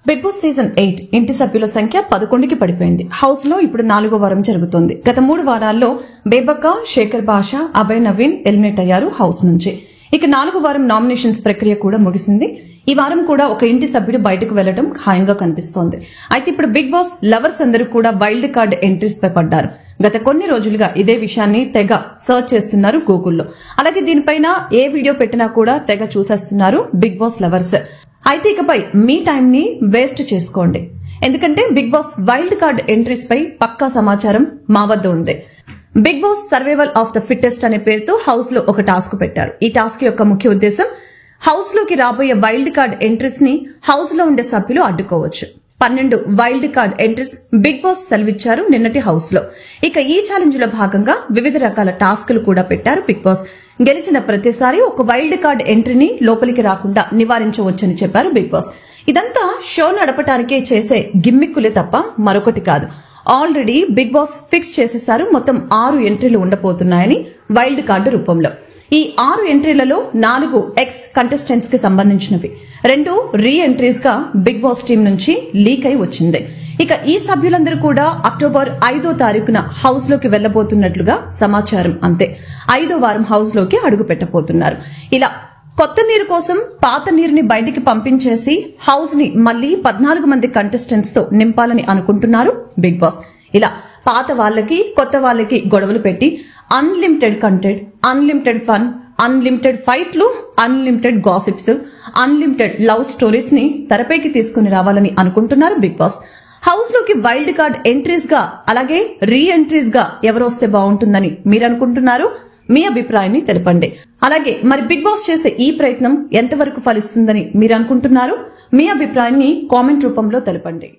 Big boss season 8 ఇంటి సభ్యుల సంఖ్య 11కి పడిపోయింది. హౌస్ లో ఇప్పుడు 4వ వారం జరుగుతోంది. గత 3 వారాల్లో బేబక్క, శేఖర్ భాష, అభయ్ నవీన్ ఎలిమినేట్ అయ్యారు హౌస్ నుంచి. ఇక 4వ వారం నామినేషన్స్ ప్రక్రియ కూడా ముగిసింది. ఈ వారం కూడా ఒక ఇంటి సభ్యుడు బయటకు వెళ్లడం ఖాయంగా కనిపిస్తోంది. అయితే ఇప్పుడు బిగ్ బాస్ లవర్స్ అందరూ కూడా వైల్డ్ కార్డ్ ఎంట్రీస్ పై పడ్డారు. గత కొన్ని రోజులుగా ఇదే విషయాన్ని తెగ సర్చ్ చేస్తున్నారు గూగుల్లో. అలాగే దీనిపైన ఏ వీడియో పెట్టినా కూడా తెగ చూసేస్తున్నారు బిగ్ బాస్ లవర్స్. అయితే ఇకపై మీ టైం ని వేస్ట్ చేసుకోండి. ఎందుకంటే Bigg Boss wild card entries పై పక్కా సమాచారం మా వద్ద ఉంది. Bigg Boss survival of the fittest అనే పేరుతో హౌస్ లో ఒక టాస్క్ పెట్టారు. ఈ టాస్క్ యొక్క ముఖ్య ఉద్దేశం హౌస్ లోకి రాబోయే వైల్డ్ కార్డ్ ఎంట్రీస్ ని హౌస్ లో ఉండే సభ్యులు అడ్డుకోవచ్చు. 12 wild card entries Bigg Boss సెలవిచ్చారు నిన్నటి హౌస్ లో. ఇక ఈ ఛాలెంజ్ లో భాగంగా వివిధ రకాల టాస్కులు కూడా పెట్టారు బిగ్ బాస్. గెలిచిన ప్రతిసారి ఒక వైల్డ్ కార్డ్ ఎంట్రీని లోపలికి రాకుండా నివారించవచ్చని చెప్పారు బిగ్ బాస్. ఇదంతా షో నడపటానికే చేసే గిమ్మిక్కులే తప్ప మరొకటి కాదు. ఆల్రెడీ బిగ్ బాస్ ఫిక్స్ చేసేశారు. మొత్తం 6 ఎంట్రీలు ఉండబోతున్నాయని వైల్డ్ కార్డు రూపంలో. ఈ 6 ఎంట్రీలలో 4 ఎక్స్ కంటెస్టెంట్స్ కి సంబంధించినవి, 2 రీ ఎంట్రీస్ గా బిగ్ బాస్ టీం నుంచి లీక్ అయి వచ్చింది. ఇక ఈ సభ్యులందరూ కూడా అక్టోబర్ 5వ తారీఖున హౌస్ లోకి వెళ్లబోతున్నట్లుగా సమాచారం. అంతే, 5వ వారం హౌస్ లోకి అడుగు పెట్టబోతున్నారు. ఇలా కొత్త నీరు కోసం పాత నీరుని బయటికి పంపించేసి హౌస్ ని మళ్లీ 14 మంది కంటెస్టెంట్స్ తో నింపాలని అనుకుంటున్నారు బిగ్ బాస్. ఇలా పాత వాళ్ళకి కొత్త వాళ్ళకి గొడవలు పెట్టి unlimited content, unlimited fun, unlimited ఫైట్లు, unlimited gossips, unlimited love stories ని తెరపైకి తీసుకుని రావాలని అనుకుంటున్నారు బిగ్ బాస్. హౌస్ లోకి వైల్డ్ కార్డ్ ఎంట్రీస్ గా అలాగే రీ ఎంట్రీస్ గా ఎవరు వస్తే బాగుంటుందని మీరు అనుకుంటున్నారు? మీ అభిప్రాయాన్ని తెలపండి. అలాగే మరి బిగ్ బాస్ చేసే ఈ ప్రయత్నం ఎంతవరకు ఫలిస్తుందని మీరు అనుకుంటున్నారు? మీ అభిప్రాయాన్ని కామెంట్ రూపంలో తెలపండి.